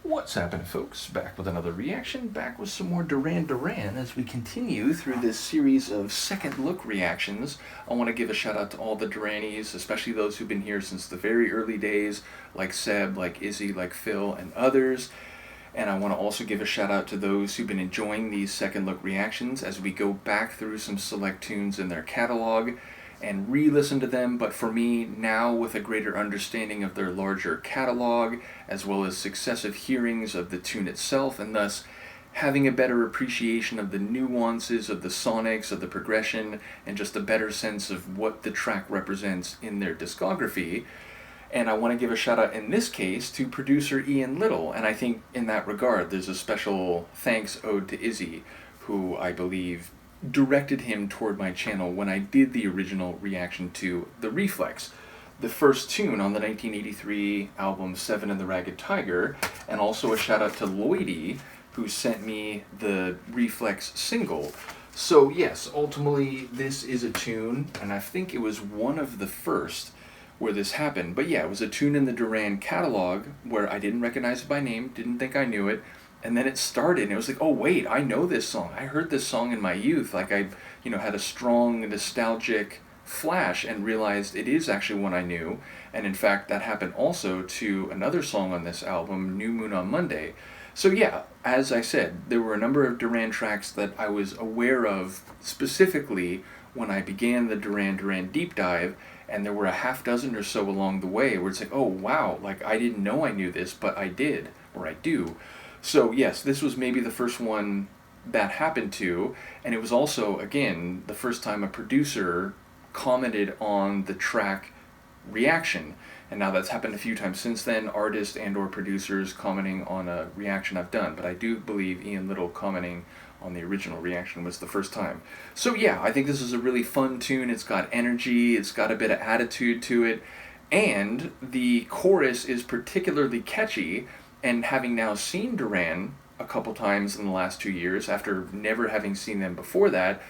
What's happening, folks? Back with another reaction, back with some more Duran Duran as we continue through this series of second look reactions. I want to give a shout out to all the Duranies, especially those who've been here since the very early days, like Seb, like Izzy, like Phil, and others. And I want to also give a shout out to those who've been enjoying these second look reactions as we go back through some select tunes in their catalog and re-listen to them, but for me, now with a greater understanding of their larger catalog, as well as successive hearings of the tune itself, and thus having a better appreciation of the nuances of the sonics, of the progression, and just a better sense of what the track represents in their discography. And I want to give a shout out in this case to producer Ian Little, and I think in that regard there's a special thanks owed to Izzy, who I believe directed him toward my channel when I did the original reaction to the Reflex, the first tune on the 1983 album Seven and the Ragged Tiger, and also a shout out to Lloydy, who sent me the Reflex single. So yes, ultimately this is a tune, and I think it was one of the first where this happened. But yeah, it was a tune in the Duran catalog where I didn't recognize it by name, didn't think I knew it, and then it started, and it was like, oh wait, I know this song. I heard this song in my youth. Like I, had a strong nostalgic flash and realized it is actually one I knew. And in fact, that happened also to another song on this album, New Moon on Monday. So yeah, as I said, there were a number of Duran tracks that I was aware of specifically when I began the Duran Duran deep dive, and there were a half dozen or so along the way where it's like, oh wow, like I didn't know I knew this, but I did, or I do. So yes, this was maybe the first one that happened to, and it was also, again, the first time a producer commented on the track reaction. And now that's happened a few times since then, artists and or producers commenting on a reaction I've done, but I do believe Ian Little commenting on the original reaction was the first time. So yeah, I think this is a really fun tune. It's got energy, it's got a bit of attitude to it, and the chorus is particularly catchy. And having now seen Duran a couple times in the last 2 years, after never having seen them before that,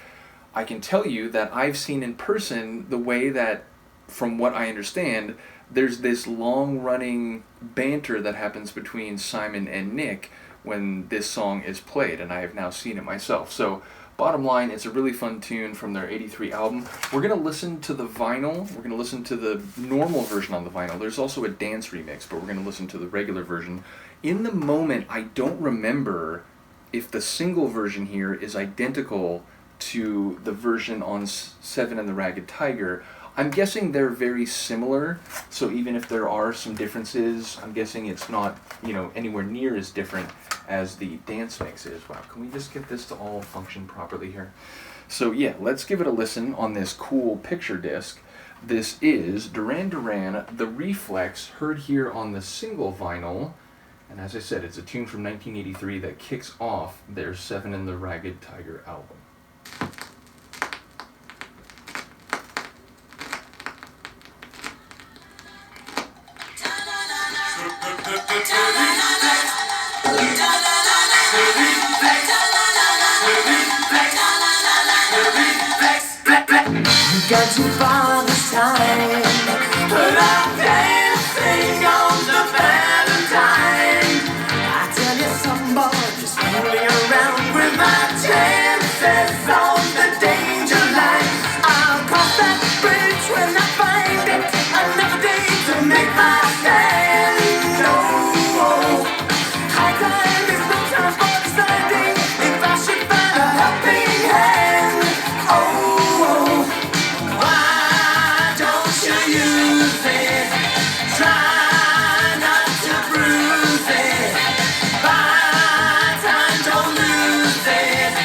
I can tell you that I've seen in person the way that, from what I understand, there's this long-running banter that happens between Simon and Nick when this song is played, and I have now seen it myself. So, bottom line, it's a really fun tune from their '83 album. We're going to listen to the vinyl. We're going to listen to the normal version on the vinyl. There's also a dance remix, but we're going to listen to the regular version. In the moment, I don't remember if the single version here is identical to the version on Seven and the Ragged Tiger. I'm guessing they're very similar, so even if there are some differences, I'm guessing it's not, anywhere near as different as the dance mix is. Wow, can we just get this to all function properly here? So yeah, let's give it a listen on this cool picture disc. This is Duran Duran, The Reflex, heard here on the single vinyl. And as I said, it's a tune from 1983 that kicks off their Seven and the Ragged Tiger album. Got too far this time, but I'm dancing on the Valentine. I tell you, some boy just fooling around with my chances on the danger line. I'll cross that bridge when I find it. Another day to make my stand. Oh, high time is no time for deciding if I should find a helping hand. Oh, why don't you use it? Try not to bruise it. Buy time, don't lose it.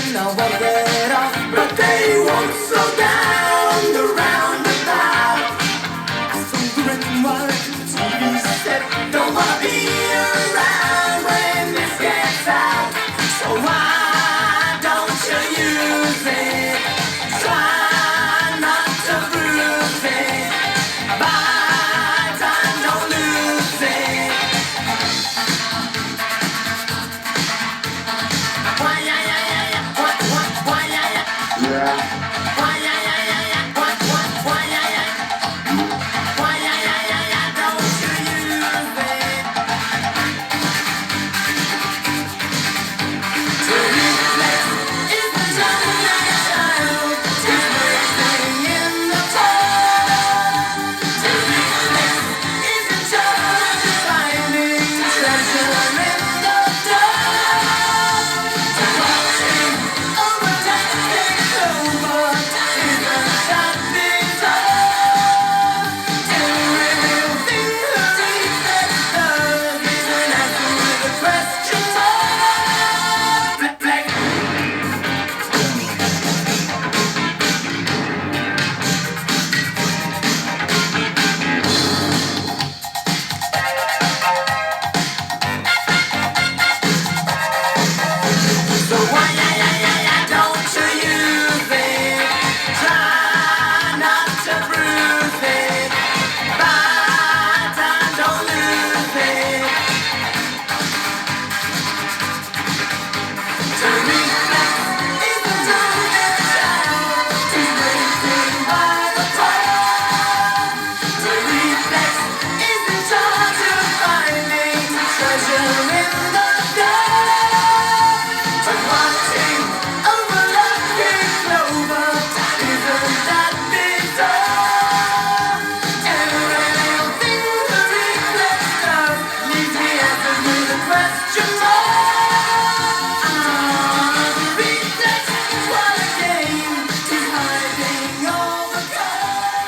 and I won't get off, but they won't slow down the roundabout. I saw the red and white TV set, don't wanna be around when this gets out. So why don't you use it? Try not to bruise it. Buy time, don't lose it. Why yeah yeah yeah yeah? What why yeah yeah? Yeah. Why yeah yeah yeah yeah? What why yeah yeah? Why yeah yeah yeah yeah? Don't you use it? To reflex is the tongue like a child, is waiting in the cold. To reflex is in charge of finding treasure in the dark. To watching over dancing clover isn't that bizarre? To reveal things the reflex does is an answer with a question mark. Reflex. So why yeah yeah yeah yeah? Don't you use it? Try not to bruise it. Buy time, don't lose it. To reflex is the tongue and child who's waiting by the pole. To reflex is in charge of finding treasure in the dark. To watching over looking clover isn't that bizarre? Every thing the reflex does leaves me answered with a question mark. Reflex, what a game, he's hiding all the cards.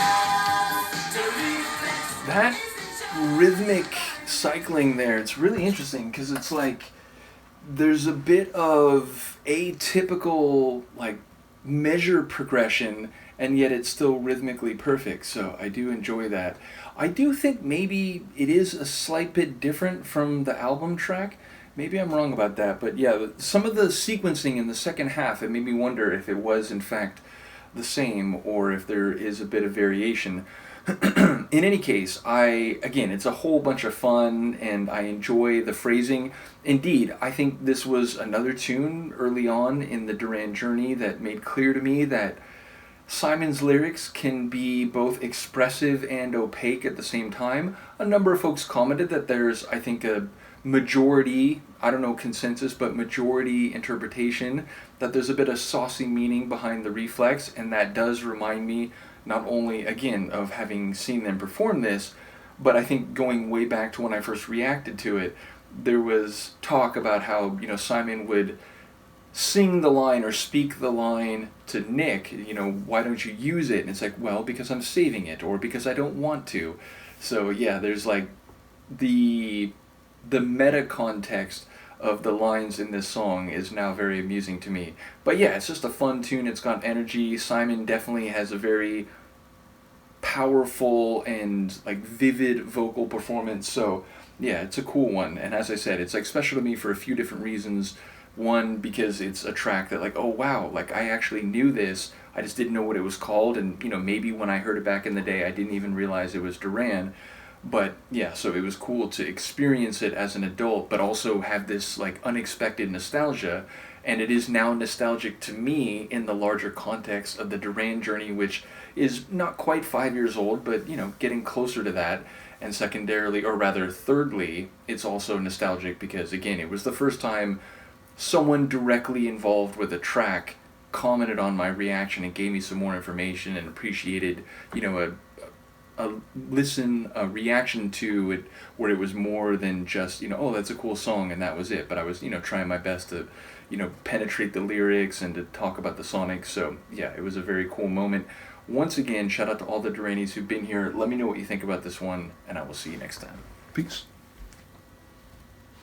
To reflex That rhythmic cycling there, it's really interesting because it's like there's a bit of atypical like measure progression and yet it's still rhythmically perfect, so I do enjoy that. I do think maybe it is a slight bit different from the album track. Maybe I'm wrong about that, but yeah, some of the sequencing in the second half, it made me wonder if it was in fact the same or if there is a bit of variation. In any case, again, it's a whole bunch of fun and I enjoy the phrasing. Indeed, I think this was another tune early on in the Duran journey that made clear to me that Simon's lyrics can be both expressive and opaque at the same time. A number of folks commented that there's, I think, a majority, I don't know consensus, but majority interpretation that there's a bit of saucy meaning behind the Reflex, and that does remind me not only, again, of having seen them perform this, but I think going way back to when I first reacted to it, there was talk about how, Simon would sing the line or speak the line to Nick, why don't you use it? And it's like, well, because I'm saving it, or because I don't want to. So yeah, there's like the meta context of the lines in this song is now very amusing to me. But yeah, it's just a fun tune, it's got energy. Simon definitely has a very powerful and like vivid vocal performance, so yeah, it's a cool one. And as I said, it's like special to me for a few different reasons. One, because it's a track that like, oh wow, like I actually knew this, I just didn't know what it was called, and maybe when I heard it back in the day I didn't even realize it was Duran. But yeah, so it was cool to experience it as an adult, but also have this like unexpected nostalgia. And it is now nostalgic to me in the larger context of the Duran journey, which is not quite 5 years old, but getting closer to that. And secondarily, or rather thirdly, it's also nostalgic because again, it was the first time someone directly involved with a track commented on my reaction and gave me some more information and appreciated, a reaction to it where it was more than just, oh, that's a cool song and that was it. But I was, trying my best to, penetrate the lyrics and to talk about the sonics. So yeah, it was a very cool moment. Once again, shout out to all the Duranis who've been here. Let me know what you think about this one, and I will see you next time. Peace.